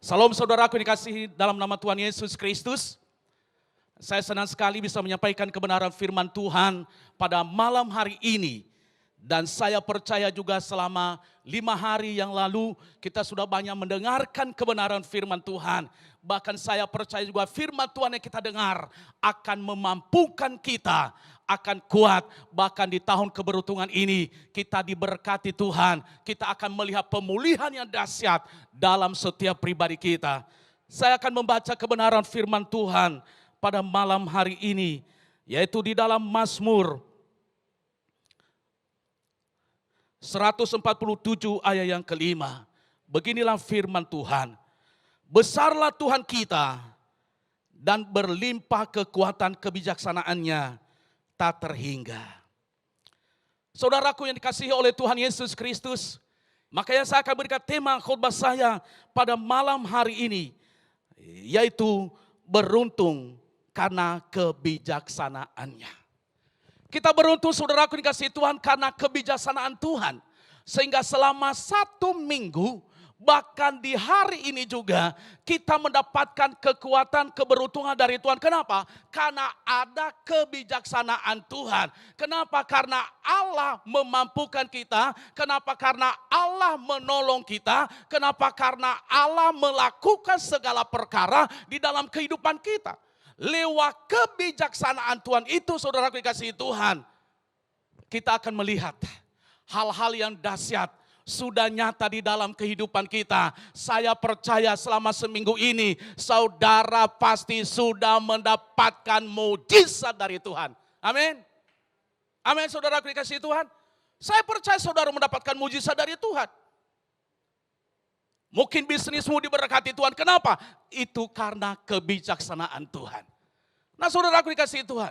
Salam saudaraku yang dikasihi dalam nama Tuhan Yesus Kristus. Saya senang sekali bisa menyampaikan kebenaran firman Tuhan pada malam hari ini. Dan saya percaya juga selama 5 hari yang lalu kita sudah banyak mendengarkan kebenaran firman Tuhan. Bahkan saya percaya juga firman Tuhan yang kita dengar akan memampukan kita, akan kuat. Bahkan di tahun keberuntungan ini kita diberkati Tuhan. Kita akan melihat pemulihan yang dahsyat dalam setiap pribadi kita. Saya akan membaca kebenaran firman Tuhan pada malam hari ini, yaitu di dalam Mazmur 147 ayat yang kelima. Beginilah firman Tuhan. Besarlah Tuhan kita dan berlimpah kekuatan kebijaksanaannya tak terhingga. Saudaraku yang dikasihi oleh Tuhan Yesus Kristus, makanya saya akan berikan tema khotbah saya pada malam hari ini, yaitu beruntung karena kebijaksanaannya. Kita beruntung saudaraku dikasihi Tuhan karena kebijaksanaan Tuhan. Sehingga selama 1 minggu, bahkan di hari ini juga kita mendapatkan kekuatan keberuntungan dari Tuhan. Kenapa? Karena ada kebijaksanaan Tuhan. Kenapa? Karena Allah memampukan kita. Kenapa? Karena Allah menolong kita. Kenapa? Karena Allah melakukan segala perkara di dalam kehidupan kita. Lewat kebijaksanaan Tuhan itu saudara dikasihi Tuhan, kita akan melihat hal-hal yang dahsyat sudah nyata di dalam kehidupan kita. Saya percaya selama seminggu ini saudara pasti sudah mendapatkan mujizat dari Tuhan. Amin. Amin saudara dikasihi Tuhan. Saya percaya saudara mendapatkan mujizat dari Tuhan. Mungkin bisnismu diberkati Tuhan. Kenapa? Itu karena kebijaksanaan Tuhan. Nah saudaraku dikasihi Tuhan.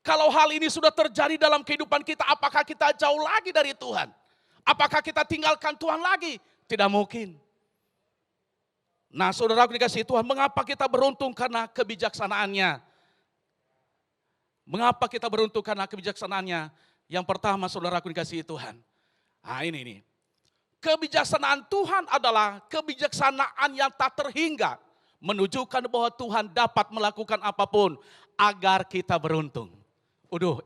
Kalau hal ini sudah terjadi dalam kehidupan kita, apakah kita jauh lagi dari Tuhan? Apakah kita tinggalkan Tuhan lagi? Tidak mungkin. Nah saudaraku dikasihi Tuhan, mengapa kita beruntung karena kebijaksanaannya? Mengapa kita beruntung karena kebijaksanaannya? Yang pertama saudaraku dikasihi Tuhan. Nah ini. Kebijaksanaan Tuhan adalah kebijaksanaan yang tak terhingga. Menunjukkan bahwa Tuhan dapat melakukan apapun agar kita beruntung.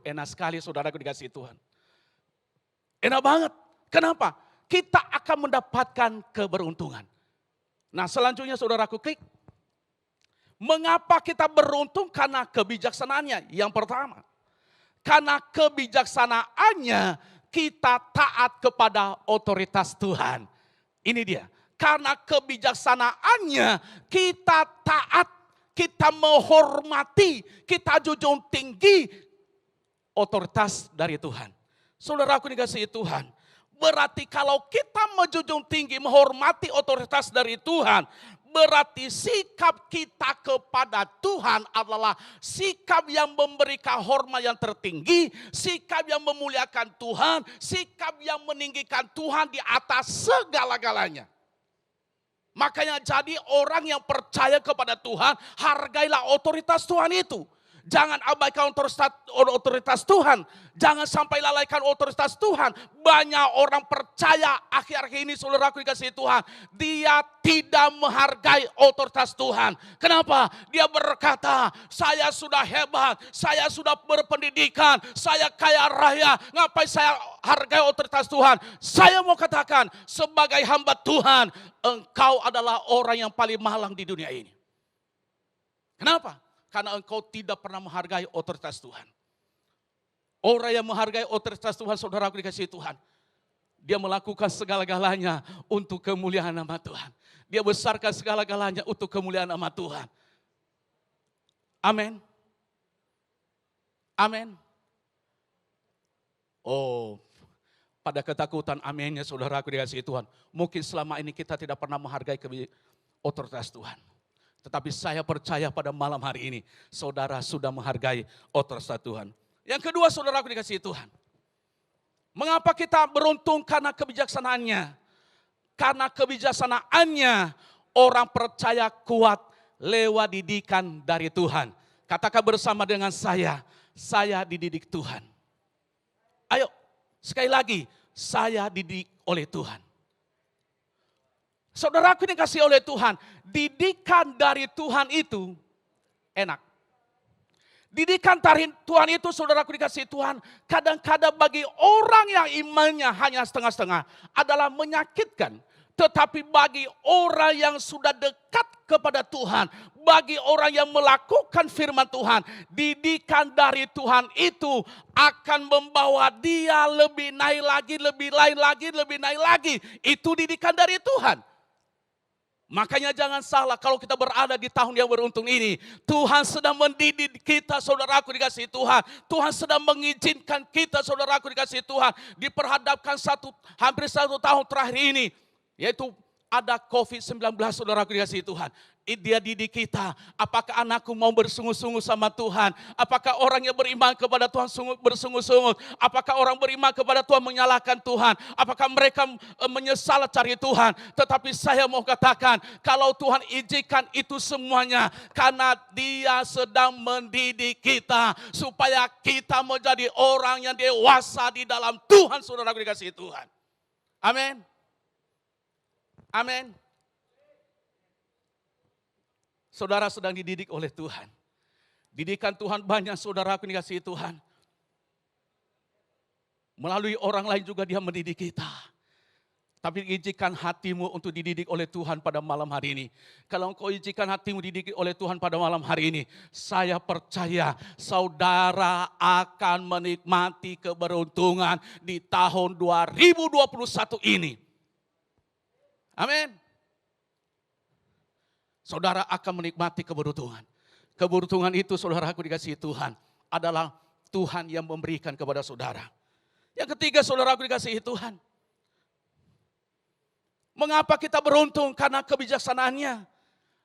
Enak sekali saudaraku dikasihi Tuhan. Enak banget. Kenapa? Kita akan mendapatkan keberuntungan. Nah selanjutnya saudaraku klik. Mengapa kita beruntung? Karena kebijaksanaannya. Yang pertama. Karena kebijaksanaannya kita taat kepada otoritas Tuhan. Ini dia. Karena kebijaksanaannya kita taat, kita menghormati, kita junjung tinggi otoritas dari Tuhan. Saudaraku dikasihi Tuhan. Berarti kalau kita menjunjung tinggi, menghormati otoritas dari Tuhan, berarti sikap kita kepada Tuhan adalah sikap yang memberikan hormat yang tertinggi, sikap yang memuliakan Tuhan, sikap yang meninggikan Tuhan di atas segala-galanya. Makanya jadi orang yang percaya kepada Tuhan, hargailah otoritas Tuhan itu. Jangan abaikan otoritas Tuhan. Jangan sampai lalaikan otoritas Tuhan. Banyak orang percaya akhir-akhir ini saudaraku dikasihi Tuhan. Dia tidak menghargai otoritas Tuhan. Kenapa? Dia berkata, saya sudah hebat, saya sudah berpendidikan, saya kaya raya. Ngapain saya hargai otoritas Tuhan? Saya mau katakan sebagai hamba Tuhan, engkau adalah orang yang paling malang di dunia ini. Kenapa? Karena engkau tidak pernah menghargai otoritas Tuhan. Orang yang menghargai otoritas Tuhan, saudaraku dikasihi Tuhan. Dia melakukan segala-galanya untuk kemuliaan nama Tuhan. Dia besarkan segala-galanya untuk kemuliaan nama Tuhan. Amin. Amin. Pada ketakutan aminnya saudaraku dikasihi Tuhan. Mungkin selama ini kita tidak pernah menghargai otoritas Tuhan. Tetapi saya percaya pada malam hari ini, saudara sudah menghargai otoritas Tuhan. Yang kedua saudaraku dikasihi Tuhan. Mengapa kita beruntung? Karena kebijaksanaannya. Karena kebijaksanaannya orang percaya kuat lewat didikan dari Tuhan. Katakan bersama dengan saya dididik Tuhan. Ayo sekali lagi, saya dididik oleh Tuhan. Saudaraku yang dikasihi oleh Tuhan, didikan dari Tuhan itu enak. Didikan dari Tuhan itu, saudaraku dikasihi Tuhan, kadang-kadang bagi orang yang imannya hanya setengah-setengah adalah menyakitkan. Tetapi bagi orang yang sudah dekat kepada Tuhan, bagi orang yang melakukan firman Tuhan, didikan dari Tuhan itu akan membawa dia lebih naik lagi, lebih lain lagi, lebih naik lagi. Itu didikan dari Tuhan. Makanya jangan salah kalau kita berada di tahun yang beruntung ini. Tuhan sedang mendidik kita, saudaraku dikasihi Tuhan. Tuhan sedang mengizinkan kita, saudaraku dikasihi Tuhan. Diperhadapkan hampir 1 tahun terakhir ini. Yaitu ada COVID-19, saudaraku dikasihi Tuhan. Dia didik kita, apakah anakku mau bersungguh-sungguh sama Tuhan? Apakah orang yang beriman kepada Tuhan bersungguh-sungguh? Apakah orang beriman kepada Tuhan menyalahkan Tuhan? Apakah mereka menyesal cari Tuhan? Tetapi saya mau katakan, kalau Tuhan izinkan itu semuanya, karena Dia sedang mendidik kita, supaya kita menjadi orang yang dewasa di dalam Tuhan, saudaraku dikasihi Tuhan. Amin. Amin. Saudara sedang dididik oleh Tuhan. Didikan Tuhan banyak, saudaraku dikasihi Tuhan. Melalui orang lain juga Dia mendidik kita. Tapi izinkan hatimu untuk dididik oleh Tuhan pada malam hari ini. Kalau engkau izinkan hatimu dididik oleh Tuhan pada malam hari ini, saya percaya saudara akan menikmati keberuntungan di tahun 2021 ini. Amin. Saudara akan menikmati keberuntungan. Keberuntungan itu, saudaraku dikasihi Tuhan, adalah Tuhan yang memberikan kepada saudara. Yang ketiga, saudaraku dikasihi Tuhan, mengapa kita beruntung? Karena kebijaksanaannya.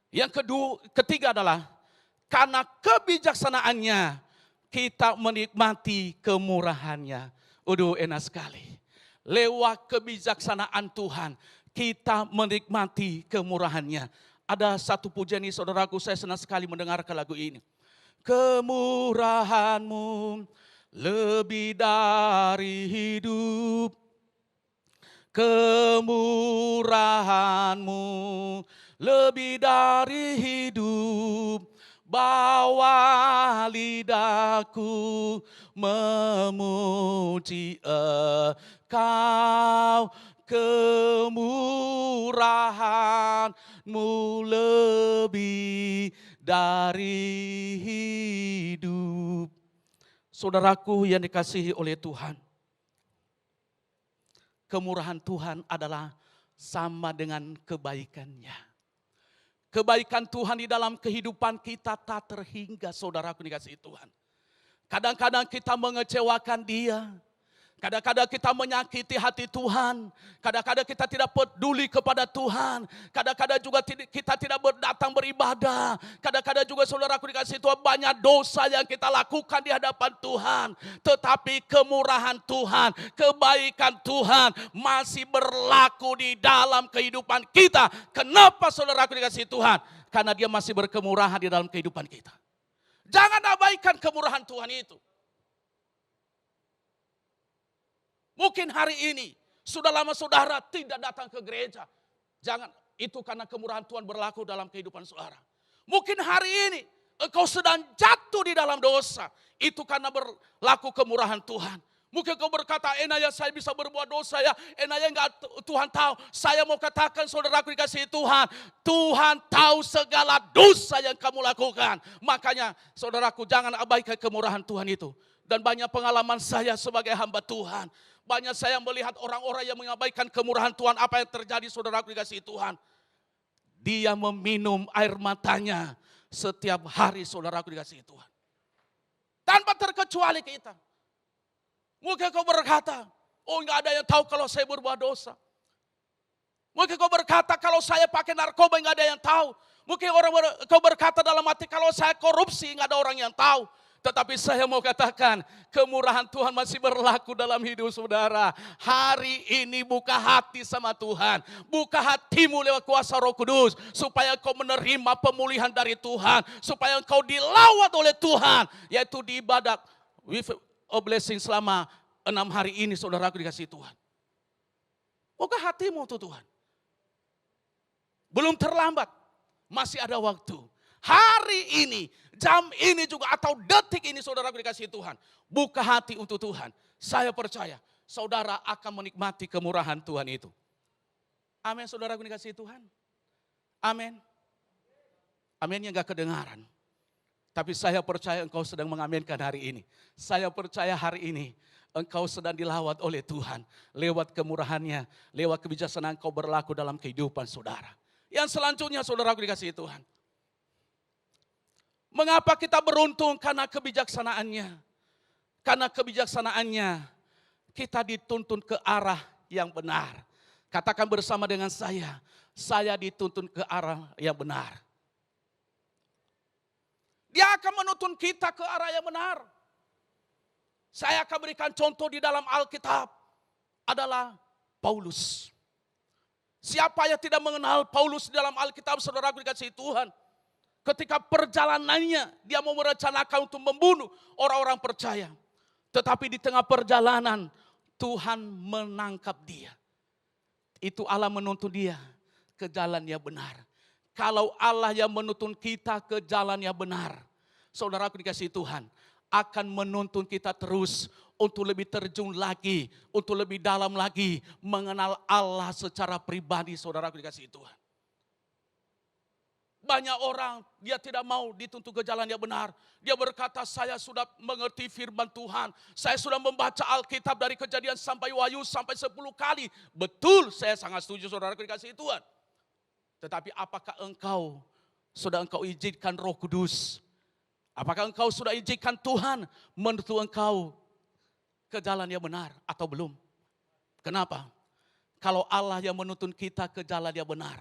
Yang ketiga adalah karena kebijaksanaannya kita menikmati kemurahannya. Aduh, enak sekali. Lewat kebijaksanaan Tuhan kita menikmati kemurahannya. Ada satu pujian ini, saudaraku, saya senang sekali mendengarkan lagu ini. Kemurahan-Mu lebih dari hidup. Kemurahan-Mu lebih dari hidup. Bawa lidahku memuji Engkau. Kemurahan-Mu lebih dari hidup. Saudaraku yang dikasihi oleh Tuhan, kemurahan Tuhan adalah sama dengan kebaikannya. Kebaikan Tuhan di dalam kehidupan kita tak terhingga, saudaraku dikasihi Tuhan. Kadang-kadang kita mengecewakan Dia. Kadang-kadang kita menyakiti hati Tuhan. Kadang-kadang kita tidak peduli kepada Tuhan. Kadang-kadang juga kita tidak datang beribadah. Kadang-kadang juga, saudaraku dikasihi Tuhan, banyak dosa yang kita lakukan di hadapan Tuhan. Tetapi kemurahan Tuhan, kebaikan Tuhan masih berlaku di dalam kehidupan kita. Kenapa, saudaraku dikasihi Tuhan? Karena Dia masih berkemurahan di dalam kehidupan kita. Jangan abaikan kemurahan Tuhan itu. Mungkin hari ini sudah lama saudara tidak datang ke gereja. Jangan, itu karena kemurahan Tuhan berlaku dalam kehidupan saudara. Mungkin hari ini engkau sedang jatuh di dalam dosa. Itu karena berlaku kemurahan Tuhan. Mungkin kau berkata, ya saya bisa berbuat dosa ya. Ya enggak, Tuhan tahu. Saya mau katakan, saudaraku dikasihi Tuhan, Tuhan tahu segala dosa yang kamu lakukan. Makanya saudaraku, jangan abaikan kemurahan Tuhan itu. Dan banyak pengalaman saya sebagai hamba Tuhan. Banyak saya melihat orang-orang yang mengabaikan kemurahan Tuhan. Apa yang terjadi, saudaraku dikasihi Tuhan? Dia meminum air matanya setiap hari, saudaraku dikasihi Tuhan. Tanpa terkecuali kita. Mungkin kau berkata, enggak ada yang tahu kalau saya berbuat dosa. Mungkin kau berkata, kalau saya pakai narkoba enggak ada yang tahu. Mungkin kau berkata dalam hati, kalau saya korupsi enggak ada orang yang tahu. Tetapi saya mau katakan, kemurahan Tuhan masih berlaku dalam hidup saudara. Hari ini buka hati sama Tuhan. Buka hatimu lewat kuasa Roh Kudus. Supaya kau menerima pemulihan dari Tuhan. Supaya kau dilawat oleh Tuhan. Yaitu di ibadat with a blessing selama 6 hari ini, saudaraku dikasihi Tuhan. Buka hatimu untuk Tuhan. Belum terlambat. Masih ada waktu. Hari ini, jam ini juga atau detik ini saudaraku dikasihi Tuhan. Buka hati untuk Tuhan. Saya percaya saudara akan menikmati kemurahan Tuhan itu. Amin saudaraku dikasihi Tuhan. Amin. Aminnya gak kedengaran. Tapi saya percaya engkau sedang mengaminkan hari ini. Saya percaya hari ini engkau sedang dilawat oleh Tuhan. Lewat kemurahannya, lewat kebijaksanaan engkau berlaku dalam kehidupan saudara. Yang selanjutnya saudaraku dikasihi Tuhan. Mengapa kita beruntung? Karena kebijaksanaannya. Karena kebijaksanaannya kita dituntun ke arah yang benar. Katakan bersama dengan saya dituntun ke arah yang benar. Dia akan menuntun kita ke arah yang benar. Saya akan berikan contoh di dalam Alkitab adalah Paulus. Siapa yang tidak mengenal Paulus di dalam Alkitab, saudaraku dikasihi Tuhan. Ketika perjalanannya dia mau merencanakan untuk membunuh orang-orang percaya. Tetapi di tengah perjalanan Tuhan menangkap dia. Itu Allah menuntun dia ke jalan yang benar. Kalau Allah yang menuntun kita ke jalan yang benar, saudaraku dikasihi Tuhan, akan menuntun kita terus untuk lebih terjun lagi, untuk lebih dalam lagi, mengenal Allah secara pribadi, saudaraku dikasihi Tuhan. Banyak orang dia tidak mau dituntun ke jalan yang benar. Dia berkata saya sudah mengerti firman Tuhan. Saya sudah membaca Alkitab dari Kejadian sampai Wahyu sampai 10 kali. Betul, saya sangat setuju saudaraku dikasihi Tuhan. Tetapi apakah engkau sudah izinkan Roh Kudus? Apakah engkau sudah izinkan Tuhan menuntun engkau ke jalan yang benar atau belum? Kenapa? Kalau Allah yang menuntun kita ke jalan yang benar,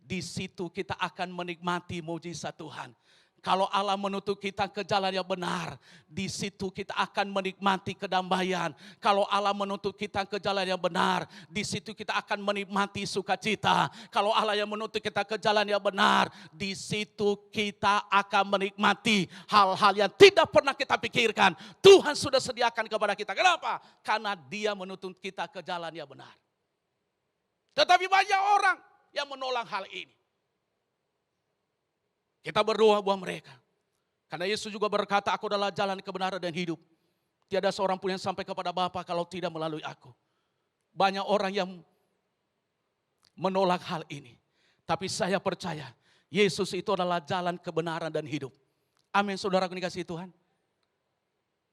di situ kita akan menikmati mujizat Tuhan. Kalau Allah menuntun kita ke jalan yang benar, di situ kita akan menikmati kedamaian. Kalau Allah menuntun kita ke jalan yang benar, di situ kita akan menikmati sukacita. Kalau Allah yang menuntun kita ke jalan yang benar, di situ kita akan menikmati hal-hal yang tidak pernah kita pikirkan. Tuhan sudah sediakan kepada kita. Kenapa? Karena Dia menuntun kita ke jalan yang benar. Tetapi banyak orang yang menolak hal ini. Kita berdoa buat mereka. Karena Yesus juga berkata, aku adalah jalan kebenaran dan hidup. Tiada seorang pun yang sampai kepada Bapa kalau tidak melalui aku. Banyak orang yang menolak hal ini. Tapi saya percaya, Yesus itu adalah jalan kebenaran dan hidup. Amin, saudara dikasihi Tuhan.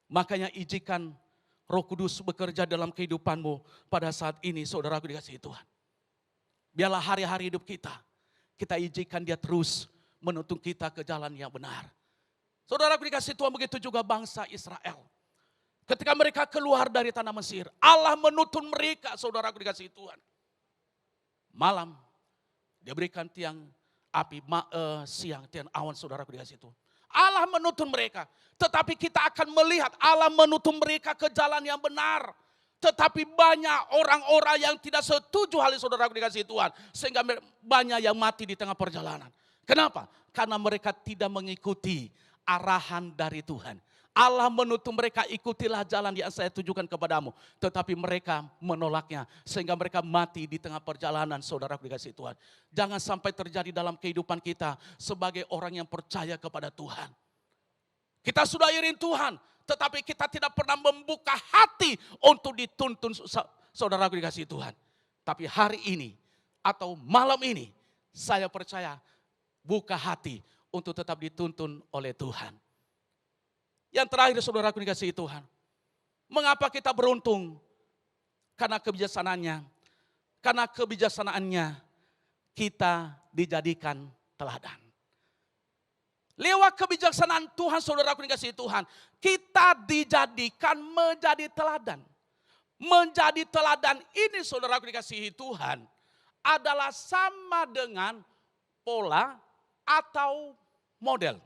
Makanya izinkan Roh Kudus bekerja dalam kehidupanmu pada saat ini, saudara dikasihi Tuhan. Biarlah hari-hari hidup kita izinkan Dia terus menuntun kita ke jalan yang benar. Saudara dikasihi Tuhan, begitu juga bangsa Israel. Ketika mereka keluar dari tanah Mesir, Allah menuntun mereka, saudara dikasihi Tuhan. Malam, Dia berikan tiang api, siang tiang awan, saudara dikasihi Tuhan. Allah menuntun mereka, tetapi kita akan melihat Allah menuntun mereka ke jalan yang benar. Tetapi banyak orang-orang yang tidak setuju hal ini, saudara dikasihi Tuhan. Sehingga banyak yang mati di tengah perjalanan. Kenapa? Karena mereka tidak mengikuti arahan dari Tuhan. Allah menuntun mereka, ikutilah jalan yang saya tujukan kepadamu. Tetapi mereka menolaknya. Sehingga mereka mati di tengah perjalanan, saudara dikasihi Tuhan. Jangan sampai terjadi dalam kehidupan kita sebagai orang yang percaya kepada Tuhan. Kita sudah iring Tuhan, tetapi kita tidak pernah membuka hati untuk dituntun, saudara dikasihi Tuhan. Tapi hari ini atau malam ini, saya percaya buka hati untuk tetap dituntun oleh Tuhan. Yang terakhir, saudaraku dikasihi Tuhan. Mengapa kita beruntung? Karena kebijaksanaannya. Karena kebijaksanaannya kita dijadikan teladan. Lewat kebijaksanaan Tuhan, saudaraku dikasihi Tuhan, kita dijadikan menjadi teladan. Menjadi teladan ini, saudaraku dikasihi Tuhan, adalah sama dengan pola atau model.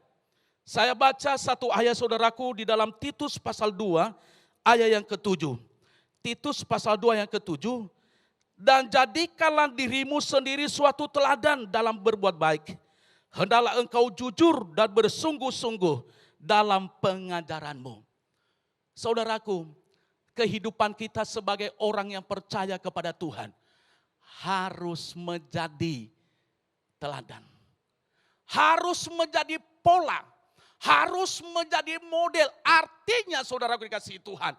Saya baca satu ayat, saudaraku, di dalam Titus pasal 2 ayat yang ke-7. Titus pasal 2 yang ke-7. Dan jadikanlah dirimu sendiri suatu teladan dalam berbuat baik. Hendaklah engkau jujur dan bersungguh-sungguh dalam pengajaranmu. Saudaraku, kehidupan kita sebagai orang yang percaya kepada Tuhan harus menjadi teladan. Harus menjadi pola. Harus menjadi model. Artinya saudaraku dikasihi Tuhan,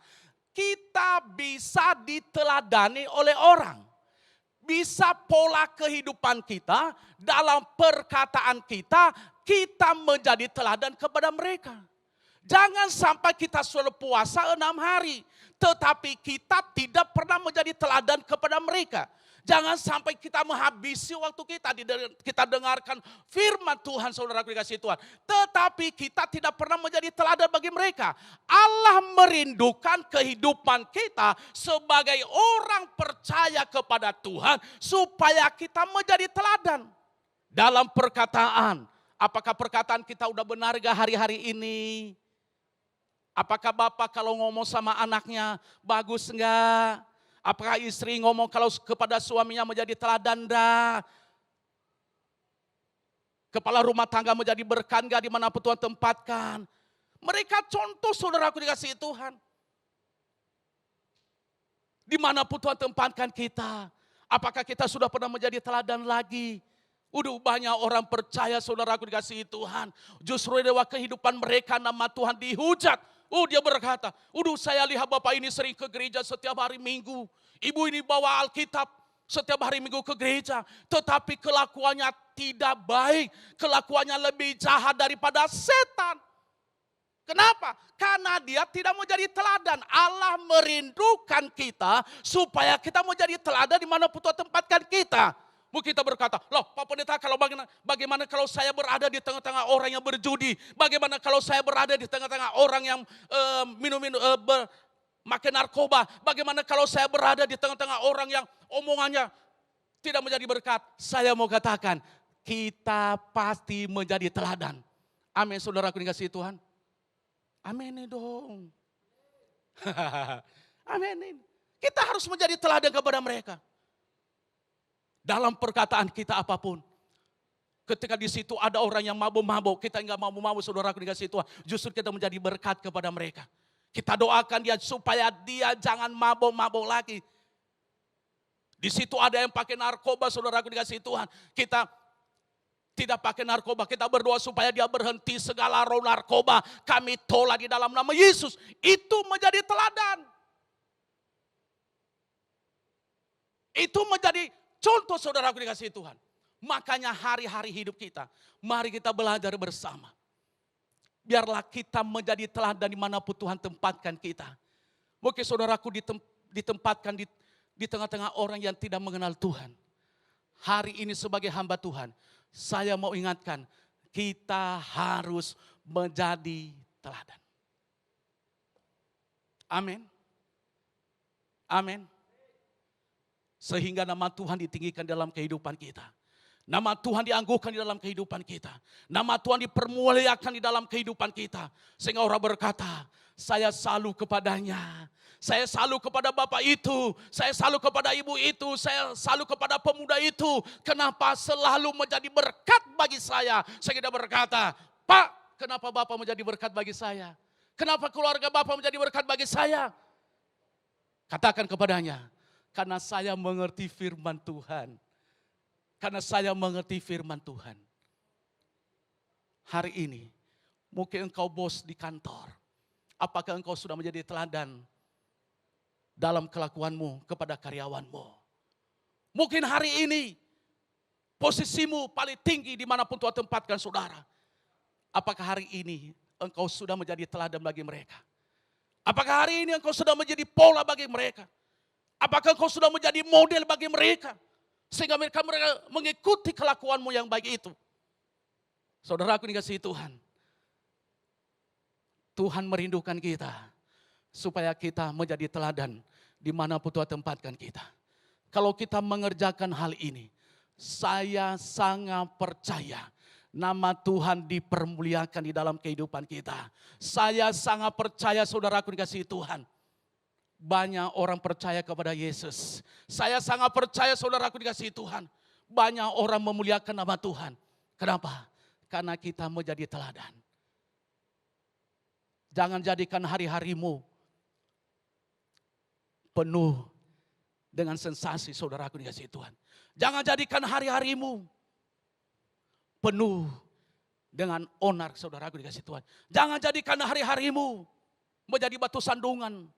kita bisa diteladani oleh orang. Bisa pola kehidupan kita, dalam perkataan kita, kita menjadi teladan kepada mereka. Jangan sampai kita sudah puasa 6 hari, tetapi kita tidak pernah menjadi teladan kepada mereka. Jangan sampai kita menghabisi waktu kita dengarkan firman Tuhan, saudara dikasihi Tuhan. Tetapi kita tidak pernah menjadi teladan bagi mereka. Allah merindukan kehidupan kita sebagai orang percaya kepada Tuhan supaya kita menjadi teladan. Dalam perkataan, apakah perkataan kita udah benar gak hari-hari ini? Apakah bapak kalau ngomong sama anaknya bagus enggak? Apakah istri ngomong kalau kepada suaminya menjadi teladan dah? Kepala rumah tangga menjadi berkat enggak dimanapun Tuhan tempatkan? Mereka contoh saudaraku dikasihi Tuhan. Dimanapun Tuhan tempatkan kita. Apakah kita sudah pernah menjadi teladan lagi? Udah banyak orang percaya saudaraku dikasihi Tuhan. Justru lewat kehidupan mereka nama Tuhan dihujat. Dia berkata, saya lihat bapak ini sering ke gereja setiap hari Minggu. Ibu ini bawa Alkitab setiap hari Minggu ke gereja. Tetapi kelakuannya tidak baik. Kelakuannya lebih jahat daripada setan. Kenapa? Karena dia tidak mau jadi teladan. Allah merindukan kita supaya kita mau jadi teladan di mana Tuhan tempatkan kita. Mungkin kita berkata, loh Pak Pendeta, kalau bagaimana kalau saya berada di tengah-tengah orang yang berjudi? Bagaimana kalau saya berada di tengah-tengah orang yang makan narkoba? Bagaimana kalau saya berada di tengah-tengah orang yang omongannya tidak menjadi berkat? Saya mau katakan, kita pasti menjadi teladan. Amin, saudaraku dikasihi Tuhan. Amin dong. Amin. Kita harus menjadi teladan kepada mereka. Dalam perkataan kita apapun. Ketika di situ ada orang yang mabuk-mabuk, kita enggak mabuk-mabuk, saudaraku dikasihi Tuhan. Justru kita menjadi berkat kepada mereka. Kita doakan dia supaya dia jangan mabuk-mabuk lagi. Di situ ada yang pakai narkoba, saudaraku dikasihi Tuhan. Kita tidak pakai narkoba, kita berdoa supaya dia berhenti segala roh narkoba. Kami tolak di dalam nama Yesus. Itu menjadi teladan. Itu menjadi contoh saudaraku dikasihi Tuhan. Makanya hari-hari hidup kita, mari kita belajar bersama. Biarlah kita menjadi teladan dimanapun Tuhan tempatkan kita. Mungkin saudaraku ditempatkan di tengah-tengah orang yang tidak mengenal Tuhan. Hari ini sebagai hamba Tuhan, saya mau ingatkan, kita harus menjadi teladan. Amin. Amin. Sehingga nama Tuhan ditinggikan dalam kehidupan kita. Nama Tuhan diangguhkan di dalam kehidupan kita. Nama Tuhan dipermuliakan di dalam kehidupan kita. Sehingga orang berkata, saya salu kepadanya. Saya salu kepada bapak itu. Saya salu kepada ibu itu. Saya salu kepada pemuda itu. Kenapa selalu menjadi berkat bagi saya. Saya tidak berkata, Pak, kenapa bapak menjadi berkat bagi saya? Kenapa keluarga bapak menjadi berkat bagi saya? Katakan kepadanya, karena saya mengerti firman Tuhan. Karena saya mengerti firman Tuhan. Hari ini, mungkin engkau bos di kantor. Apakah engkau sudah menjadi teladan dalam kelakuanmu kepada karyawanmu? Mungkin hari ini, posisimu paling tinggi dimanapun Tuhan tempatkan saudara. Apakah hari ini engkau sudah menjadi teladan bagi mereka? Apakah hari ini engkau sudah menjadi pola bagi mereka? Apakah engkau sudah menjadi model bagi mereka? Sehingga mereka mengikuti kelakuanmu yang baik itu. Saudaraku dikasihi Tuhan. Tuhan merindukan kita. Supaya kita menjadi teladan dimanapun Tuhan tempatkan kita. Kalau kita mengerjakan hal ini. Saya sangat percaya. Nama Tuhan dipermuliakan di dalam kehidupan kita. Saya sangat percaya saudaraku dikasihi Tuhan. Banyak orang percaya kepada Yesus. Saya sangat percaya saudaraku dikasihi Tuhan. Banyak orang memuliakan nama Tuhan. Kenapa? Karena kita menjadi teladan. Jangan jadikan hari-harimu penuh dengan sensasi saudaraku dikasihi Tuhan. Jangan jadikan hari-harimu penuh dengan onar, saudaraku dikasih Tuhan. Jangan jadikan hari-harimu menjadi batu sandungan,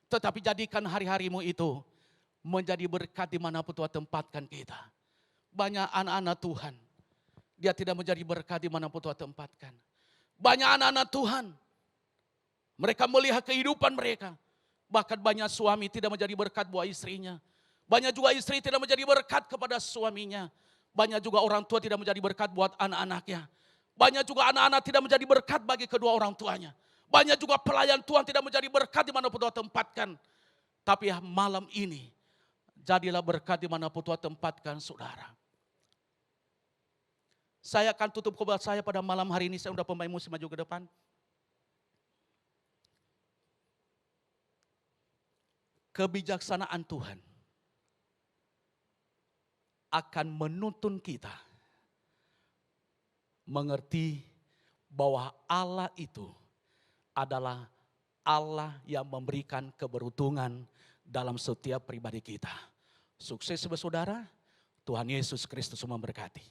tetapi jadikan hari-harimu itu menjadi berkat dimanapun Tuhan tempatkan kita. Banyak anak-anak Tuhan, dia tidak menjadi berkat dimanapun Tuhan tempatkan. Banyak anak-anak Tuhan, mereka melihat kehidupan mereka. Bahkan banyak suami tidak menjadi berkat buat istrinya. Banyak juga istri tidak menjadi berkat kepada suaminya. Banyak juga orang tua tidak menjadi berkat buat anak-anaknya. Banyak juga anak-anak tidak menjadi berkat bagi kedua orang tuanya. Banyak juga pelayan Tuhan tidak menjadi berkat dimanapun Tuhan tempatkan. Tapi malam ini, jadilah berkat dimanapun Tuhan tempatkan saudara. Saya akan tutup khotbah saya pada malam hari ini. Saya sudah pemain musik maju ke depan. Kebijaksanaan Tuhan akan menuntun kita mengerti bahwa Allah itu adalah Allah yang memberikan keberuntungan dalam setiap pribadi kita. Sukses saudara, Tuhan Yesus Kristus memberkati.